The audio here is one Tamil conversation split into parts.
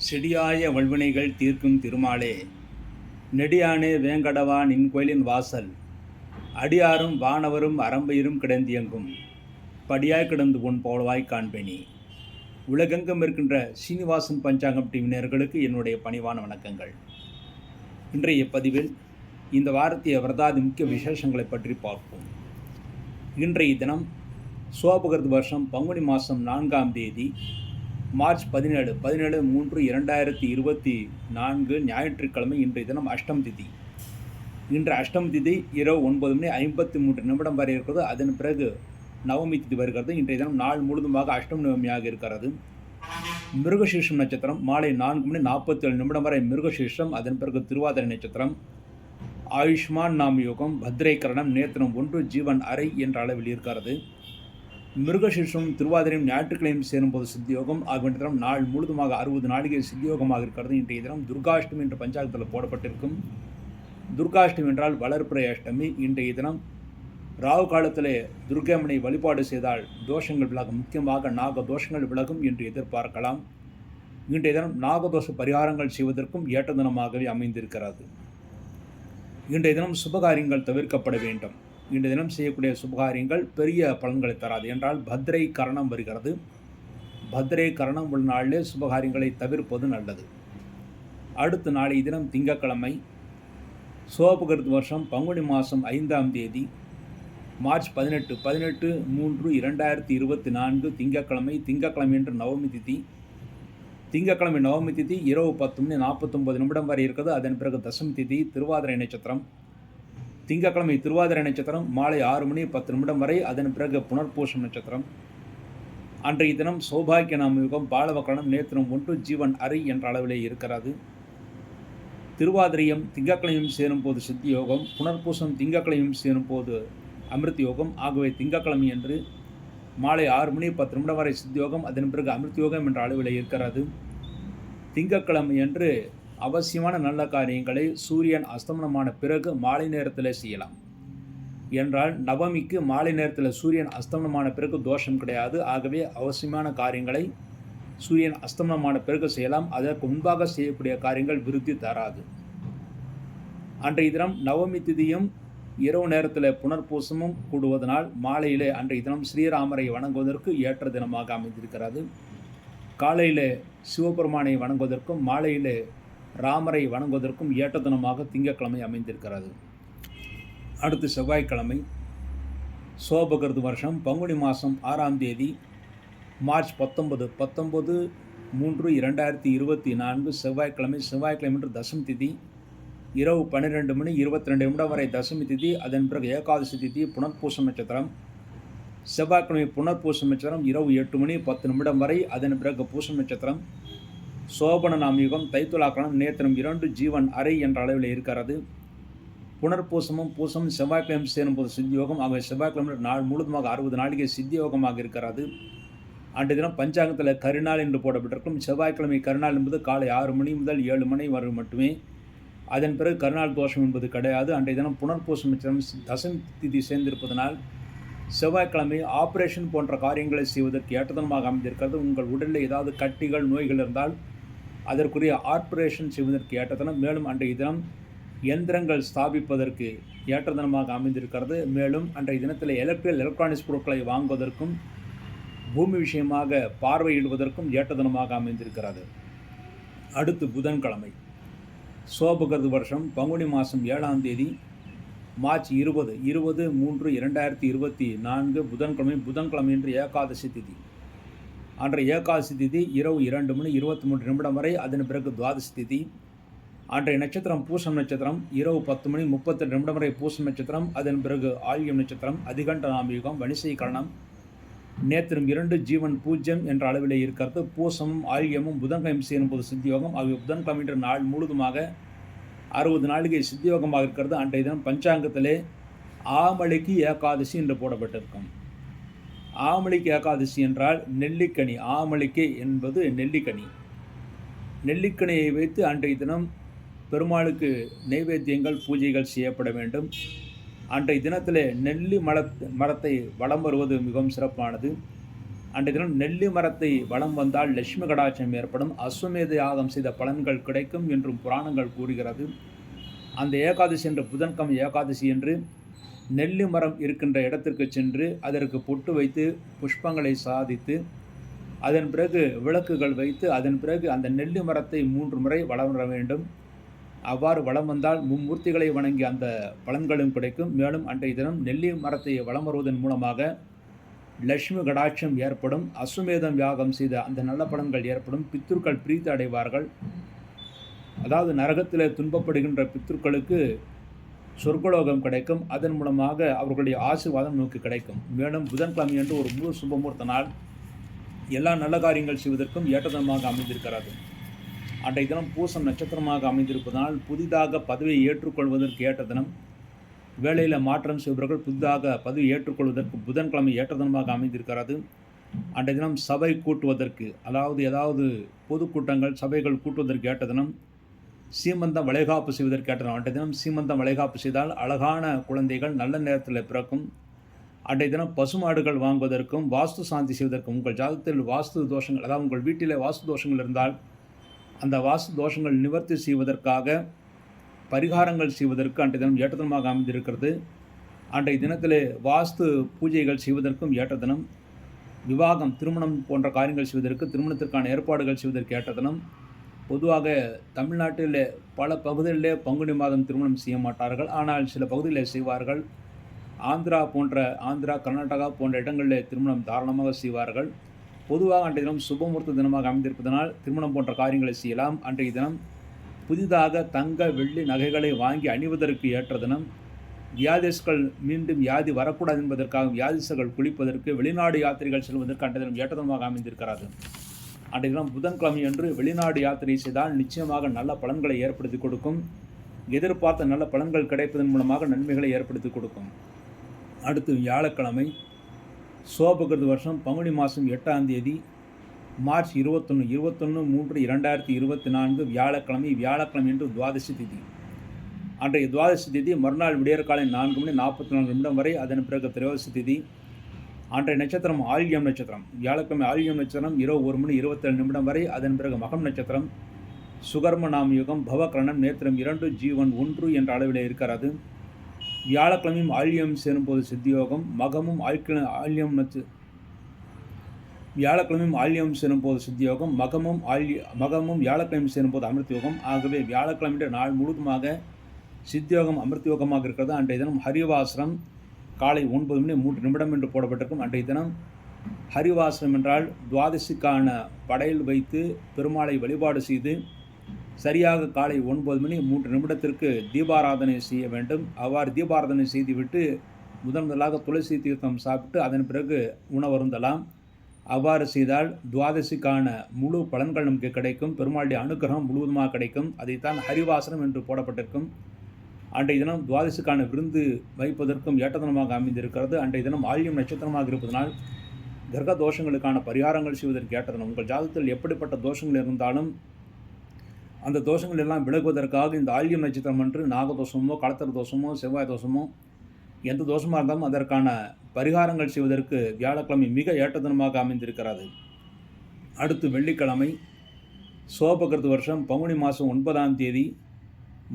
செடியாய வல்வினைகள் தீர்க்கும் திருமாலே, நெடியானே வேங்கடவா நின் கோயிலின் வாசல், அடியாரும் வானவரும் அரம்பையரும் கிடந்தியங்கும், படியாய் கிடந்து உன் போலவாய் காண்பேனி. உலகெங்கும் இருக்கின்ற சீனிவாசன் பஞ்சாங்கம் டிவினர்களுக்கு என்னுடைய பணிவான வணக்கங்கள். இன்றைய பதிவில் இந்த வாரத்திய விரதாதி முக்கிய விசேஷங்களை பற்றி பார்ப்போம். இன்றைய தினம் சோபகிருத் வருஷம் பங்குனி மாதம் 4ஆம் தேதி மார்ச் 17/3/2024 ஞாயிற்றுக்கிழமை. இன்றைய தினம் அஷ்டம் திதி. இன்று அஷ்டம் திதி இரவு 9:53 வரை இருக்கிறது. அதன் பிறகு நவமி திதி வருகிறது. இன்றைய தினம் நாள் முழுதுமாக அஷ்டம் நவமியாக இருக்கிறது. மிருகசீர்ஷம் நட்சத்திரம் மாலை 4:47 வரை மிருகசீர்ஷம். அதன் பிறகு திருவாதிரை நட்சத்திரம். ஆயுஷ்மான் நாம யோகம், பத்ரேகரணம், நேத்திரம் 1, ஜீவன் அரை என்ற அளவில் இருக்கிறது. மிருகசீர்ஷம் திருவாதிரையும் ஞாயிற்றுக்கிழமையும் சேரும்போது சித்தியோகம் ஆகிய தினம் நாள் முழுதுமாக 60 நாளிகை சித்தியோகமாக இருக்கிறது. இன்றைய தினம் துர்காஷ்டமி என்ற பஞ்சாங்கத்தில் போடப்பட்டிருக்கும். துர்காஷ்டமி என்றால் வளர்ப்புறை அஷ்டமி. இன்றைய தினம் ராகு காலத்திலே துர்காமனை வழிபாடு செய்தால் தோஷங்கள் விலகும், முக்கியமாக நாக தோஷங்கள் விலகும் என்று எதிர்பார்க்கலாம். இன்றைய தினம் நாகதோஷ பரிகாரங்கள் செய்வதற்கும் ஏற்ற தினமாகவே அமைந்திருக்கிறது. இன்றைய தினம் சுபகாரியங்கள் தவிர்க்கப்பட வேண்டும். இன்றைய தினம் செய்யக்கூடிய சுபகாரியங்கள் பெரிய பலன்களை தராது என்றால் பத்ரை கரணம் வருகிறது. பத்ரை கரணம் உள்ள நாளிலே சுபகாரியங்களை தவிர்ப்பது நல்லது. அடுத்த நாளைய தினம் திங்கட்கிழமை சோபகிருத் வருஷம் பங்குனி மாதம் 5ஆம் தேதி மார்ச் 18/3/2024 திங்கட்கிழமை. திங்கட்கிழமை என்று நவமி திதி. திங்கட்கிழமை நவமி திதி இரவு 10:49 வரை இருக்கிறது. அதன் பிறகு தசமி திதி திருவாதிரை நட்சத்திரம். திங்கட்கிழமை திருவாதிரை நட்சத்திரம் மாலை 6:10 வரை. அதன் பிறகு புனர்பூசம் நட்சத்திரம். அன்றைய தினம் சௌபாகிய நாம யுகம், பாலவக்கரணம், நேத்திரம் 1, ஜீவன் அரை என்ற அளவிலே இருக்கிறது. திருவாதிரையும் திங்கட்கிழமையும் சேரும்போது சித்தி யோகம், புனர்பூசம் திங்கட்கிழமையும் சேரும்போது அமிர்த யோகம். ஆகவே திங்கட்கிழமை என்று மாலை 6:10 வரை சித்தி யோகம், அதன் பிறகு அமிர்த யோகம் என்ற அளவில் இருக்கிறது. திங்கட்கிழமை என்று அவசியமான நல்ல காரியங்களை சூரியன் அஸ்தமனமான பிறகு மாலை நேரத்தில் செய்யலாம். என்றால் நவமிக்கு மாலை நேரத்தில் சூரியன் அஸ்தமனமான பிறகு தோஷம் கிடையாது. ஆகவே அவசியமான காரியங்களை சூரியன் அஸ்தமனமான பிறகு செய்யலாம். அதற்கு முன்பாக செய்யக்கூடிய காரியங்கள் விருத்தி தராது. அன்றைய தினம் நவமி திதியும் இரவு நேரத்தில் புனர்பூசமும் கூடுவதனால் மாலையிலே அன்றைய தினம் ஸ்ரீராமரை வணங்குவதற்கு ஏற்ற தினமாக அமைந்திருக்கிறது. காலையில் சிவபெருமானை வணங்குவதற்கும் மாலையிலே ராமரை வணங்குவதற்கும் ஏற்ற தினமாக திங்கட்கிழமை அமைந்திருக்கிறது. அடுத்து செவ்வாய்க்கிழமை சோபகிருத் வருஷம் பங்குனி மாதம் 6ஆம் தேதி மார்ச் 19/3/2024 செவ்வாய்க்கிழமை. செவ்வாய்க்கிழமை என்று தசமி திதி இரவு 12:22 வரை தசமி திதி. அதன் பிறகு ஏகாதசி திதி புனர்பூசம் நட்சத்திரம். செவ்வாய்க்கிழமை புனர்பூசம் நட்சத்திரம் இரவு 8:10 வரை. அதன் பிறகு பூசம் நட்சத்திரம். சோபன நாமயுகம், தைத்துலாக்கணம், நேத்திரம் 2, ஜீவன் அரை என்ற அளவில் இருக்கிறது. புனர்பூசமும் பூசமும் செவ்வாய்க்கிழமை சேரும்போது சித்தியோகம். ஆகவே செவ்வாய்க்கிழமை நாள் முழுதுமாக 60 நாளிகை சித்தியோகமாக இருக்கிறது. அன்றைய தினம் பஞ்சாங்கத்தில் கருநாள் என்று போடப்பட்டிருக்கும். செவ்வாய்க்கிழமை கருநாள் என்பது காலை 6 மணி முதல் 7 மணி வரை மட்டுமே. அதன் பிறகு கருநாள் தோஷம் என்பது கிடையாது. அன்றைய தினம் புனர்பூசம் தசமி திதி சேர்ந்திருப்பதனால் செவ்வாய்க்கிழமை ஆப்ரேஷன் போன்ற காரியங்களை செய்வதற்கு ஏற்ற தினமாக அமைந்திருக்கிறது. உங்கள் உடலில் ஏதாவது கட்டிகள் நோய்கள் இருந்தால் அதற்குரிய ஆப்ரேஷன் செய்வதற்கு ஏற்ற தினம். மேலும் அன்றைய தினம் இயந்திரங்கள் ஸ்தாபிப்பதற்கு ஏற்ற தினமாக அமைந்திருக்கிறது. மேலும் அன்றைய தினத்தில் எலக்ட்ரானிக்ஸ் பொருட்களை வாங்குவதற்கும் பூமி விஷயமாக பார்வையிடுவதற்கும் ஏற்ற தினமாக அமைந்திருக்கிறது. அடுத்து புதன்கிழமை சோபகிருத் வருஷம் பங்குனி மாதம் 7ஆம் தேதி மார்ச் 20/3/2024 புதன்கிழமை. புதன்கிழமை என்று ஏகாதசி திதி. அன்றைய ஏகாதசி திதி இரவு 2:23 வரை. அதன் பிறகு துவாதசி திதி. அன்றைய நட்சத்திரம் பூசம் நட்சத்திரம். இரவு 10:38 வரை பூசம் நட்சத்திரம். அதன் பிறகு ஆல்யம் நட்சத்திரம். அதிகண்ட நாமயுகம், வணிசை கரணம், நேத்திரம் 2, ஜீவன் 0 என்ற அளவிலே இருக்கிறது. பூசமும் ஆல்யமும் புதன்கிழமை சேரும்போது சித்தியோகம். ஆகிய புதன்கிழமை என்ற நாள் முழுதுமாக 60 நாளிகை சித்தியோகமாக இருக்கிறது. அன்றைய தினம் பஞ்சாங்கத்திலே ஆமளிக்கு ஏகாதசி என்று போடப்பட்டிருக்கும். ஆமளிக்கு ஏகாதசி என்றால் நெல்லிக்கனி. ஆமளிக்கை என்பது நெல்லிக்கனி. நெல்லிக்கனியை வைத்து அன்றைய தினம் பெருமாளுக்கு நைவேத்தியங்கள் பூஜைகள் செய்யப்பட வேண்டும். அன்றைய தினத்தில் நெல்லி மரத்தை வலம் வருவது மிகவும் சிறப்பானது. அன்றைய தினம் நெல்லி மரத்தை வலம் வந்தால் லட்சுமி கடாட்சம் ஏற்படும், அஸ்வமேத யாகம் செய்த பலன்கள் கிடைக்கும் என்றும் புராணங்கள் கூறுகிறது. அந்த ஏகாதசி என்ற புதன்கிழமை ஏகாதசி என்று நெல்லி மரம் இருக்கின்ற இடத்திற்கு சென்று அதற்கு பொட்டு வைத்து புஷ்பங்களை சாதித்து அதன் பிறகு விளக்குகள் வைத்து அதன் பிறகு அந்த நெல்லி மரத்தை 3 முறை வலம் வர வேண்டும். அவ்வாறு வலம் வந்தால் மும்மூர்த்திகளை வணங்கி அந்த பலன்களும் கிடைக்கும். மேலும் அன்றைய தினம் நெல்லி மரத்தை வலம் வருவதன் மூலமாக லட்சுமி கடாட்சம் ஏற்படும், அஸ்வமேதம் யாகம் செய்த அந்த நல்ல பலன்கள் ஏற்படும், பித்ருக்கள் பிரீத்தி அடைவார்கள். அதாவது நரகத்தில் துன்பப்படுகின்ற பித்ருக்களுக்கு சொர்க்கலோகம் கிடைக்கும். அதன் மூலமாக அவர்களுடைய ஆசீர்வாதம் நமக்கு கிடைக்கும். மேலும் புதன்கிழமை என்று ஒரு முழு சுபமுகூர்த்த நாள், எல்லா நல்ல காரியங்கள் செய்வதற்கும் ஏற்றதனமாக அமைந்திருக்கிறது. அன்றைய தினம் பூசம் நட்சத்திரமாக அமைந்திருப்பதனால் புதிதாக பதவியை ஏற்றுக்கொள்வதற்கு ஏற்ற தினம். வேலையில் மாற்றம் செய்பவர்கள் புதிதாக பதவி ஏற்றுக்கொள்வதற்கு புதன்கிழமை ஏற்ற தினமாக அமைந்திருக்கிறது. அன்றைய தினம் சபை கூட்டுவதற்கு, அதாவது ஏதாவது பொதுக்கூட்டங்கள் சபைகள் கூட்டுவதற்கு ஏற்ற தினம். சீமந்தம் வளைகாப்பு செய்வதற்கு ஏற்ற தினம். அன்றைய தினம் சீமந்தம் வளைகாப்பு செய்தால் அழகான குழந்தைகள் நல்ல நேரத்தில் பிறக்கும். அன்றைய தினம் பசுமாடுகள் வாங்குவதற்கும் வாஸ்து சாந்தி செய்வதற்கும், உங்கள் ஜாதகத்தில் வாஸ்து தோஷங்கள், அதாவது உங்கள் வீட்டிலே வாஸ்து தோஷங்கள் இருந்தால் அந்த வாஸ்து தோஷங்கள் நிவர்த்தி செய்வதற்காக பரிகாரங்கள் செய்வதற்கு அன்றைய தினம் ஏற்ற தினமாக அமைந்திருக்கிறது. அன்றைய தினத்திலே வாஸ்து பூஜைகள் செய்வதற்கும் ஏற்ற தினம். விவாகம், திருமணம் போன்ற காரியங்கள் செய்வதற்கு, திருமணத்திற்கான ஏற்பாடுகள் செய்வதற்கு ஏற்ற தினம். பொதுவாக தமிழ்நாட்டில் பல பகுதிகளிலே பங்குனி மாதம் திருமணம் செய்ய மாட்டார்கள், ஆனால் சில பகுதிகளில் செய்வார்கள். ஆந்திரா, கர்நாடகா போன்ற இடங்களில் திருமணம் தாராளமாக செய்வார்கள். பொதுவாக அன்றைய தினம் சுபமுகூர்த்த தினமாக அமைந்திருப்பதனால் திருமணம் போன்ற காரியங்களை செய்யலாம். அன்றைய தினம் புதிதாக தங்க வெள்ளி நகைகளை வாங்கி அணிவதற்கு ஏற்ற தினம். வியாதிஸ்கள் மீண்டும் வியாதி வரக்கூடாது என்பதற்காக வியாதிசர்கள் குளிப்பதற்கு, வெளிநாடு யாத்திரைகள் செல்வதற்கு அன்றைய தினம் ஏற்ற தினமாக அமைந்திருக்கிறது. அன்றைய தினம் புதன்கிழமை என்று வெளிநாடு யாத்திரை செய்தால் நிச்சயமாக நல்ல பலன்களை ஏற்படுத்தி கொடுக்கும். எதிர்பார்த்த நல்ல பலன்கள் கிடைப்பதன் மூலமாக நன்மைகளை ஏற்படுத்தி கொடுக்கும். அடுத்து வியாழக்கிழமை, சோபகிருது வருஷம் பங்குனி மாதம் 8ஆம் தேதி மார்ச் 21/3/2024 வியாழக்கிழமை என்று துவாதசி திதி. அன்றைய துவாதசி திதி மறுநாள் விடியற்காலை 4:44 வரை. அதன் பிறகு திரையோதசி திதி. அன்றைய நட்சத்திரம் ஆயில்யம் நட்சத்திரம். வியாழக்கிழமை ஆயில்யம் நட்சத்திரம் இரவு 1:27 வரை. அதன் பிறகு மகம் நட்சத்திரம். சுகர்ம நாம யுகம், பவகரணம், நேத்திரம் 2, ஜீவன் 1 என்ற அளவில் இருக்கிறது. வியாழக்கிழமையும் ஆயில்யம் சேரும்போது சித்தியோகம், மகமும் வியாழக்கிழமையும் ஆயில்யம் சேரும்போது சித்தியோகம், மகமும் வியாழக்கிழமை சேரும்போது அமிர்த யோகம். ஆகவே வியாழக்கிழமை நாள் முழுவதுமாக சித்தியோகம் அமிர்த யோகமாக இருக்கிறது. அன்றைய தினம் ஹரிவாசனம் காலை 9:03 என்று போடப்பட்டிருக்கும். அன்றைய தினம் ஹரிவாசனம் என்றால் துவாதசிக்கான படையல் வைத்து பெருமாளை வழிபாடு செய்து சரியாக காலை 9:03 தீபாராதனை செய்ய வேண்டும். அவ்வாறு தீபாராதனை செய்துவிட்டு முதலாக துளசி தீர்த்தம் சாப்பிட்டு அதன் பிறகு உணவருந்தலாம். அவ்வாறு செய்தால் துவாதசிக்கான முழு பலன்கள் நமக்கு கிடைக்கும். பெருமாளுடைய அனுகிரகம் முழுவதுமாக கிடைக்கும். அதைத்தான் ஹரிவாசனம் என்று போடப்பட்டிருக்கும். அன்றைய தினம் துவாதசிக்கான விருந்து வைப்பதற்கும் ஏற்ற தினமாக அமைந்திருக்கிறது. அன்றைய தினம் ஆயில்யம் நட்சத்திரமாக இருப்பதனால் கிரக தோஷங்களுக்கான பரிகாரங்கள் செய்வதற்கு ஏற்ற தினம். உங்கள் ஜாதகத்தில் எப்படிப்பட்ட தோஷங்கள் இருந்தாலும் அந்த தோஷங்கள் எல்லாம் விலகுவதற்காக இந்த ஆயில்யம் நட்சத்திரம் அன்று நாகதோஷமோ, களத்திர தோஷமோ, செவ்வாய் தோஷமோ, எந்த தோஷமாக இருந்தாலும் அதற்கான பரிகாரங்கள் செய்வதற்கு வியாழக்கிழமை மிக ஏற்ற தினமாக அமைந்திருக்கிறது. அடுத்து வெள்ளிக்கிழமை, சோபகிருது வருஷம் பங்குனி மாதம் 9ஆம் தேதி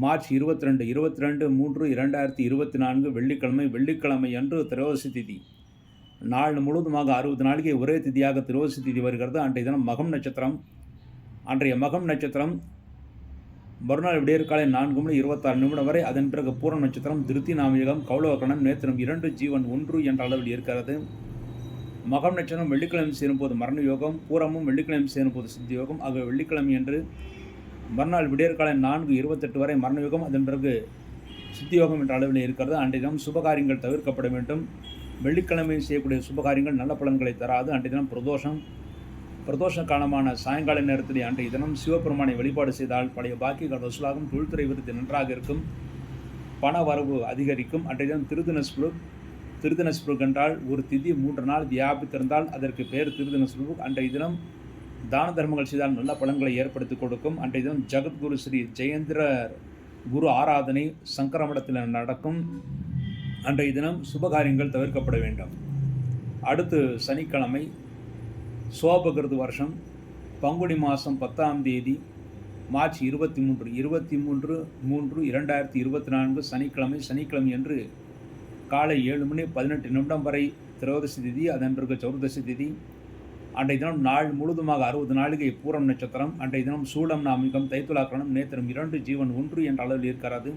மார்ச் 22/3/2024 வெள்ளிக்கிழமை அன்று திரையோதசி திதி. நாள் முழுவதுமாக 60 நாளைக்கு ஒரே திதியாக திரையோதசி திதி வருகிறது. அன்றைய தினம் மகம் நட்சத்திரம். அன்றைய மகம் நட்சத்திரம் மறுநாள் விடியற்காலை 4:26 வரை. அதன் பிறகு பூரம் நட்சத்திரம், திருத்தி நாமயுகம், கௌளவகரணம், நேத்திரம் 2, ஜீவன் 1 என்ற அளவில் இருக்கிறது. மகம் நட்சத்திரம் வெள்ளிக்கிழமை சேரும்போது மரண யோகம், பூரமும் வெள்ளிக்கிழமை சேரும்போது சித்தி யோகம். ஆகவே வெள்ளிக்கிழமை என்று மறுநாள் விடியற்காலை 4:28 வரை மரண யோகம், அதன் பிறகு சித்தி யோகம் என்ற அளவில் இருக்கிறது. அன்றைய தினம் சுபகாரியங்கள் தவிர்க்கப்பட வேண்டும். வெள்ளிக்கிழமை செய்யக்கூடிய சுபகாரியங்கள் நல்ல பலன்களை தராது. அன்றைய தினம் பிரதோஷ காலமான சாயங்கால நேரத்தில் அன்றைய தினம் சிவபெருமானை வழிபாடு செய்தால் பழைய பாக்கியங்கள் வசூலாகும், தொழில்துறை விருது நன்றாக இருக்கும், பண வரவு அதிகரிக்கும். அன்றைய தினம் திருதின ஸ்புருக் என்றால் ஒரு திதி 3 நாள் வியாபித்திருந்தால் அதற்கு பேர் திருதின ஸ்புருக். அன்றைய தினம் தான தர்மங்கள் செய்தால் நல்ல பலன்களை ஏற்படுத்தி கொடுக்கும். அன்றைய தினம் ஜெகத்குரு ஸ்ரீ ஜெயேந்திர குரு ஆராதனை சங்கரமடத்தில் நடக்கும். அன்றைய தினம் சுபகாரியங்கள் தவிர்க்கப்பட வேண்டும். அடுத்து சனிக்கிழமை, சோபகிருது வருஷம் பங்குனி மாதம் 10ஆம் தேதி மார்ச் 23 சனிக்கிழமை அன்று காலை 7:18 வரை திரோதசி திதி, அதன் பிறகு சதுர்தசி திதி. அன்றைய தினம் நாள் முழுதுமாக 60 நாளிகை பூரம் நட்சத்திரம். அன்றைய தினம் சூலம் நாமிகம், தைத்துலாக்கரணம், நேத்திரம் 2, ஜீவன் 1 என்ற அளவில் இருக்கிறது.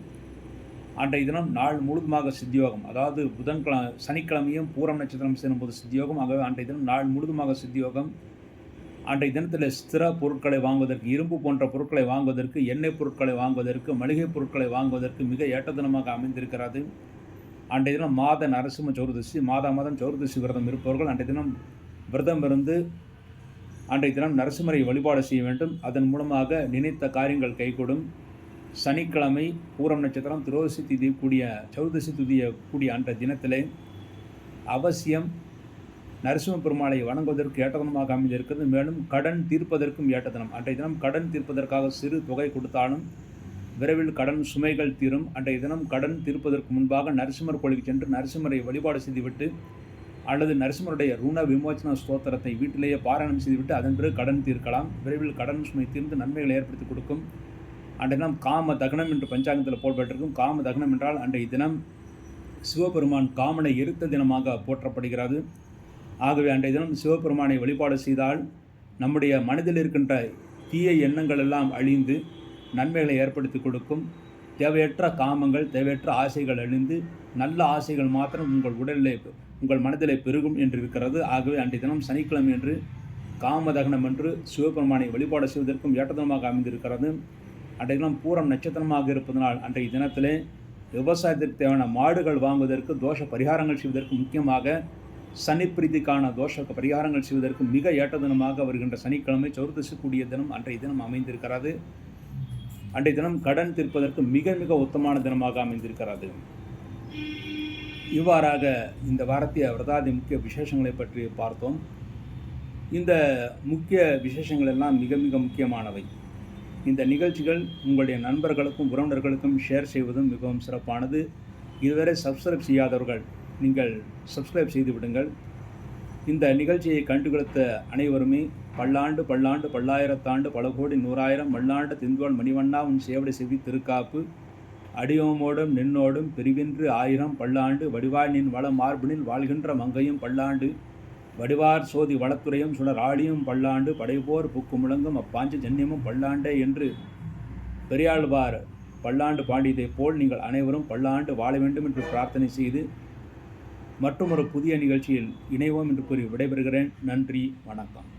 அன்றைய தினம் நாள் முழுதுமாக சித்தியோகம், அதாவது சனிக்கிழமையும் பூரம் நட்சத்திரம் சேரும்போது சித்தியோகம். ஆகவே அன்றைய தினம் நாள் முழுதுமாக சித்தியோகம். அன்றைய தினத்தில் ஸ்திர பொருட்களை வாங்குவதற்கு, இரும்பு போன்ற பொருட்களை வாங்குவதற்கு, எண்ணெய் பொருட்களை வாங்குவதற்கு, மளிகை பொருட்களை வாங்குவதற்கு மிக ஏற்ற தினமாக அமைந்திருக்கிறது. அன்றைய தினம் மாத நரசிம்ம சதுர்தசி, மாதம் சதுர்தசி விரதம் இருப்பவர்கள் அன்றைய தினம் விரதம் இருந்து அன்றைய தினம் நரசிம்மரை வழிபாடு செய்ய வேண்டும். அதன் மூலமாக நினைத்த காரியங்கள் கைகூடும். சனிக்கிழமை பூரம் நட்சத்திரம் திரோதசி திதி கூடிய சதுர்தசி திதியை கூடிய அன்றைய தினத்திலே அவசியம் நரசிம்ம பெருமாளை வணங்குவதற்கு ஏற்ற தினமாக அமைந்திருக்கிறது. மேலும் கடன் தீர்ப்பதற்கும் ஏற்ற தினம். அன்றைய தினம் கடன் தீர்ப்பதற்காக சிறு தொகை கொடுத்தாலும் விரைவில் கடன் சுமைகள் தீரும். அன்றைய தினம் கடன் தீர்ப்பதற்கு முன்பாக நரசிம்மர் கோயிலுக்கு சென்று நரசிம்மரை வழிபாடு செய்துவிட்டு, அல்லது நரசிம்மருடைய ருண விமோச்சன ஸ்தோத்திரத்தை வீட்டிலேயே பாராயணம் செய்துவிட்டு அதன் பிறகு கடன் தீர்க்கலாம். விரைவில் கடன் சுமை தீர்ந்து நன்மைகளை ஏற்படுத்தி கொடுக்கும். அன்றைய தினம் காம தகனம் என்று பஞ்சாங்கத்தில் போடப்பட்டிருக்கும். காம தகனம் என்றால் அன்றைய தினம் சிவபெருமான் காமனை எரித்த தினமாக போற்றப்படுகிறது. ஆகவே அன்றைய தினம் சிவபெருமானை வழிபாடு செய்தால் நம்முடைய மனதில் இருக்கின்ற தீய எண்ணங்கள் எல்லாம் அழிந்து நன்மைகளை ஏற்படுத்தி கொடுக்கும். தேவையற்ற காமங்கள், தேவையற்ற ஆசைகள் அழிந்து நல்ல ஆசைகள் மாத்திரம் உங்கள் மனதிலே பெருகும் என்று இருக்கிறது. ஆகவே அன்றைய தினம் சனிக்கிழமை என்று காமதகனம் என்று சிவபெருமானை வழிபாடு செய்வதற்கும் ஏற்ற தினமாக அமைந்திருக்கிறது. அன்றைய தினம் பூரம் நட்சத்திரமாக இருப்பதனால் அன்றைய தினத்திலே விவசாயத்திற்கு தேவையான மாடுகள் வாங்குவதற்கு, தோஷ பரிகாரங்கள் செய்வதற்கு, முக்கியமாக சனி பிரீதிக்கான தோஷ பரிகாரங்கள் செய்வதற்கு மிக ஏற்ற தினமாக வருகின்ற சனிக்கிழமை சதுர்தசி கூடிய தினம் அன்றைய தினம் அமைந்திருக்கிறது. அன்றைய தினம் கடன் தீர்ப்பதற்கு மிக மிக உத்தமமான தினமாக அமைந்திருக்கிறது. இவ்வாறாக இந்த வாரத்திய விரதாதி முக்கிய விசேஷங்களை பற்றி பார்த்தோம். இந்த முக்கிய விசேஷங்கள் எல்லாம் மிக மிக முக்கியமானவை. இந்த நிகழ்ச்சிகள் உங்களுடைய நண்பர்களுக்கும் உறவினர்களுக்கும் ஷேர் செய்வதும் மிகவும் சிறப்பானது. இதுவரை சப்ஸ்கிரைப் செய்யாதவர்கள் நீங்கள் சப்ஸ்கிரைப் செய்து விடுங்கள். இந்த நிகழ்ச்சியை கண்டுகளித்த அனைவருமே பல்லாண்டு பல்லாயிரத்தாண்டு பல கோடி 100,000 மல்லாண்டு தின்கோள் மணிவண்ணா உன் சேவடி செவி திருக்காப்பு அடியோமோடும் நின்னோடும் பிரிவின்று 1000 பல்லாண்டு வடிவாய் நின் வள மார்பினில் வாழ்கின்ற மங்கையும் பல்லாண்டு வடிவார் சோதி வளத்துறையும் சுடர் ஆழியும் பல்லாண்டு படைபோர் புக்கு முழங்கும் அப்பாஞ்ச ஜன்யமும் பல்லாண்டே என்று பெரியாழ்வார் பல்லாண்டு பாடியதைப் போல் நீங்கள் அனைவரும் பல்லாண்டு வாழ வேண்டும் என்று பிரார்த்தனை செய்து மற்றொரு புதிய நிகழ்ச்சியில் இணைவோம் என்று கூறி விடைபெறுகிறேன். நன்றி, வணக்கம்.